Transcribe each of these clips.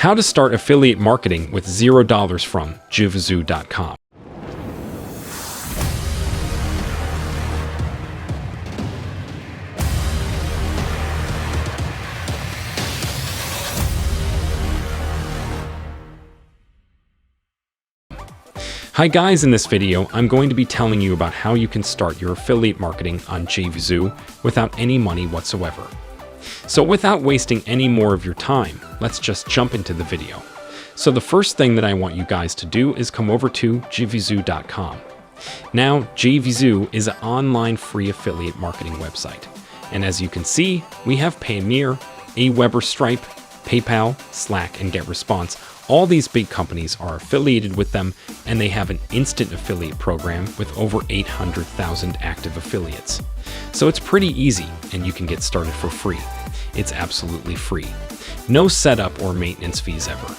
How to start affiliate marketing with $0 from JVZOO.com. Hi guys, in this video, I'm going to be telling you about how you can start your affiliate marketing on JVZOO without any money whatsoever. So without wasting any more of your time, let's just jump into the video. So the first thing that I want you guys to do is come over to JVZOO.com. Now, JVZOO is an online free affiliate marketing website. And as you can see, we have Payoneer, Aweber, Stripe, PayPal, Slack, and GetResponse. All these big companies are affiliated with them, and they have an instant affiliate program with over 800,000 active affiliates. So it's pretty easy, and you can get started for free. It's absolutely free. No setup or maintenance fees ever.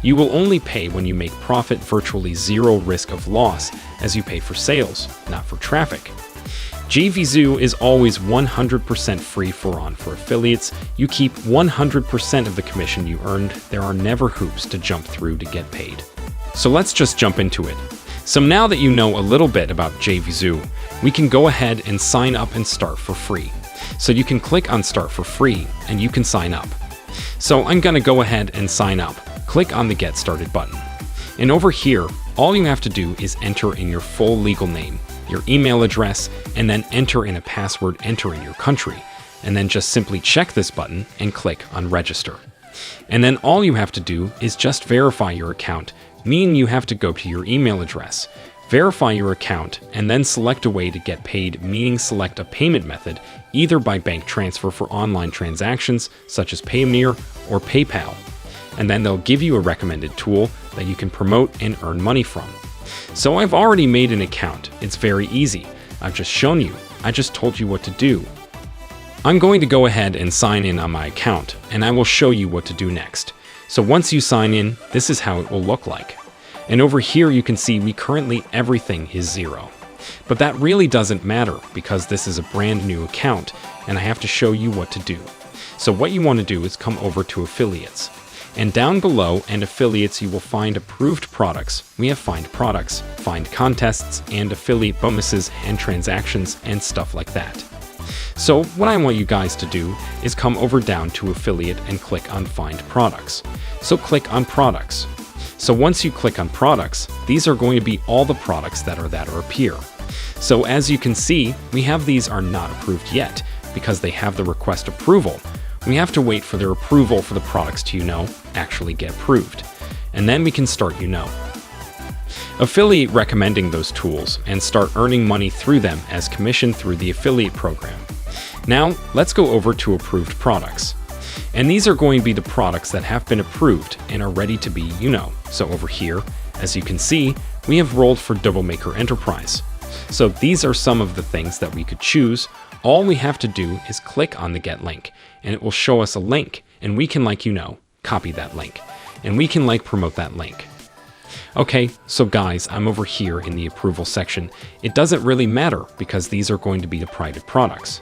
You will only pay when you make profit, virtually zero risk of loss, as you pay for sales, not for traffic. JVZOO is always 100% free for affiliates. You keep 100% of the commission you earned. There are never hoops to jump through to get paid. So let's just jump into it. So now that you know a little bit about JVZOO, we can go ahead and sign up and start for free. So you can click on Start for Free and you can sign up. So I'm going to go ahead and sign up. Click on the Get Started button. And over here, all you have to do is enter in your full legal name, your email address, and then enter in a password, enter in your country, and then just simply check this button and click on Register. And then all you have to do is just verify your account, meaning you have to go to your email address, verify your account, and then select a way to get paid, meaning select a payment method, either by bank transfer for online transactions such as Payoneer or PayPal. And then they'll give you a recommended tool that you can promote and earn money from. So I've already made an account. It's very easy. I've just shown you. I just told you what to do. I'm going to go ahead and sign in on my account, and I will show you what to do next. So once you sign in, this is how it will look like. And over here you can see currently everything is zero. But that really doesn't matter because this is a brand new account and I have to show you what to do. So what you want to do is come over to affiliates. And down below and affiliates, you will find approved products. We have find products, find contests, and affiliate bonuses and transactions and stuff like that. So what I want you guys to do is come over down to affiliate and click on find products. So click on products. So once you click on products, these are going to be all the products that appear. So as you can see, we have these are not approved yet because they have the request approval. We have to wait for their approval for the products to, actually get approved. And then we can start, affiliate recommending those tools and start earning money through them as commission through the affiliate program. Now, let's go over to approved products. And these are going to be the products that have been approved and are ready to be, So over here, as you can see, we have rolled for Double Maker Enterprise. So these are some of the things that we could choose. All we have to do is click on the Get Link, and it will show us a link, and we can, copy that link, and we can, promote that link. Okay, so guys, I'm over here in the approval section. It doesn't really matter because these are going to be the private products.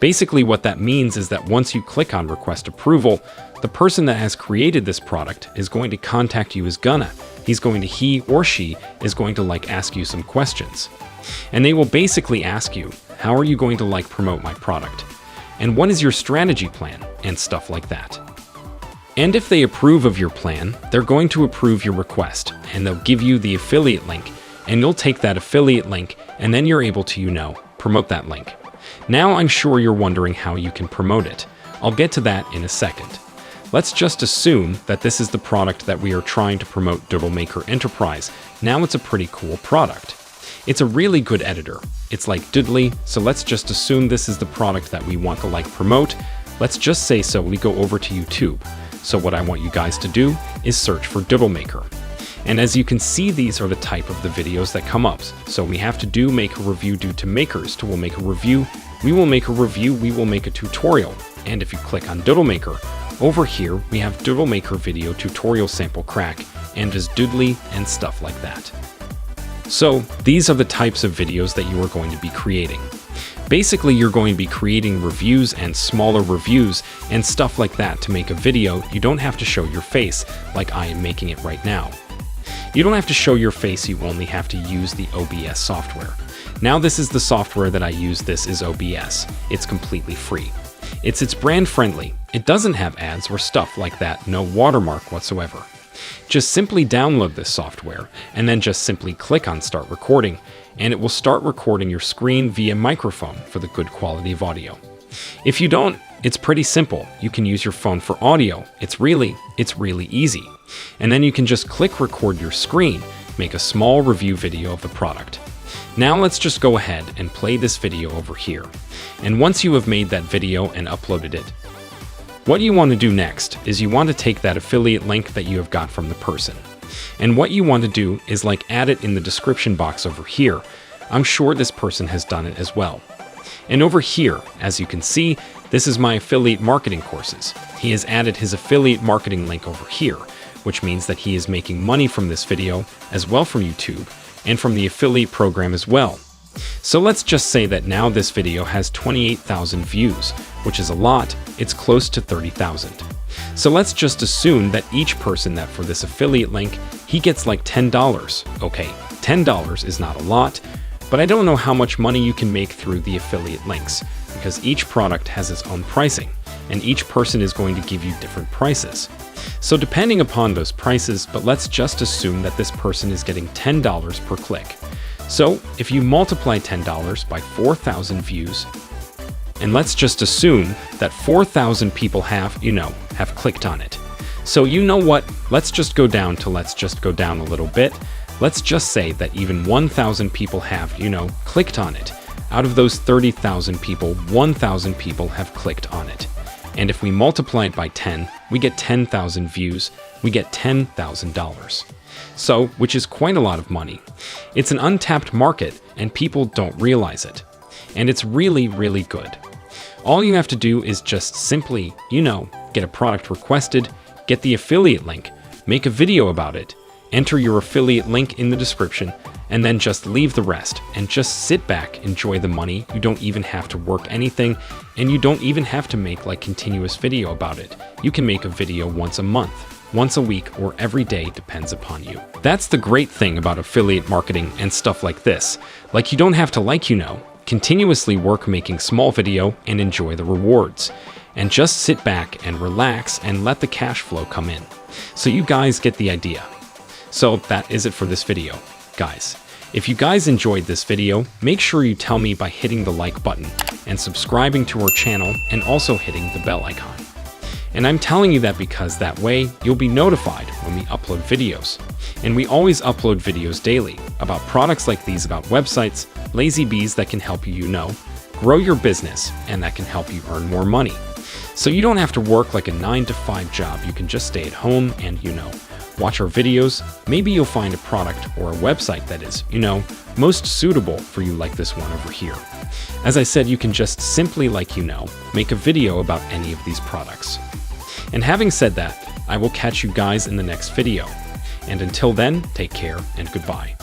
Basically, what that means is that once you click on Request Approval, the person that has created this product is going to contact you he or she is going to ask you some questions. And they will basically ask you, how are you going to promote my product? And what is your strategy plan? And stuff like that. And if they approve of your plan, they're going to approve your request and they'll give you the affiliate link, and you'll take that affiliate link and then you're able to, promote that link. Now I'm sure you're wondering how you can promote it. I'll get to that in a second. Let's just assume that this is the product that we are trying to promote, Double Maker Enterprise. Now it's a pretty cool product. It's a really good editor. It's like Doodly, so let's just assume this is the product that we want to promote. Let's just say so we go over to YouTube. So what I want you guys to do is search for Double Maker. And as you can see, these are the type of the videos that come up. So we have to make a review due to makers. We'll make a review, we will make a review, we will make a tutorial. And if you click on Doodle Maker, over here we have Doodle Maker video tutorial sample crack and just Doodly and stuff like that. So these are the types of videos that you are going to be creating. Basically, you're going to be creating reviews and smaller reviews and stuff like that to make a video. You don't have to show your face like I am making it right now. You don't have to show your face, you only have to use the OBS software. Now this is the software that I use. This is OBS. It's completely free. It's brand friendly. It doesn't have ads or stuff like that, no watermark whatsoever. Just simply download this software and then just simply click on start recording and it will start recording your screen via microphone for the good quality of audio. If you don't, it's pretty simple. You can use your phone for audio. It's really easy. And then you can just click record your screen, make a small review video of the product. Now let's just go ahead and play this video over here. And once you have made that video and uploaded it, what you want to do next is you want to take that affiliate link that you have got from the person. And what you want to do is like add it in the description box over here. I'm sure this person has done it as well. And over here, as you can see, this is my affiliate marketing courses. He has added his affiliate marketing link over here, which means that he is making money from this video as well from YouTube and from the affiliate program as well. So let's just say that now this video has 28,000 views, which is a lot. It's close to 30,000. So let's just assume that each person that for this affiliate link, he gets like $10. Okay, $10 is not a lot, but I don't know how much money you can make through the affiliate links because each product has its own pricing and each person is going to give you different prices. So depending upon those prices, but let's just assume that this person is getting $10 per click. So if you multiply $10 by 4,000 views, and let's just assume that 4,000 people have clicked on it. So you know what? Let's just go down a little bit. Let's just say that even 1,000 people have, clicked on it. Out of those 30,000 people, 1,000 people have clicked on it. And if we multiply it by 10, we get 10,000 views. We get $10,000. So, which is quite a lot of money. It's an untapped market and people don't realize it. And it's really good. All you have to do is just simply, get a product requested, get the affiliate link, make a video about it, enter your affiliate link in the description, and then just leave the rest and just sit back, enjoy the money. You don't even have to work anything and you don't even have to make like continuous video about it. You can make a video once a month, once a week, or every day, depends upon you. That's the great thing about affiliate marketing and stuff like this. Like you don't have to continuously work making small video and enjoy the rewards. And just sit back and relax and let the cash flow come in. So you guys get the idea. So that is it for this video, guys. If you guys enjoyed this video, make sure you tell me by hitting the like button and subscribing to our channel and also hitting the bell icon. And I'm telling you that because that way you'll be notified when we upload videos. And we always upload videos daily about products like these, about websites, lazy bees that can help you, grow your business and that can help you earn more money. So you don't have to work like a 9-to-5 job. You can just stay at home and, watch our videos. Maybe you'll find a product or a website that is, most suitable for you, like this one over here. As I said, you can just simply, make a video about any of these products. And having said that, I will catch you guys in the next video. And until then, take care and goodbye.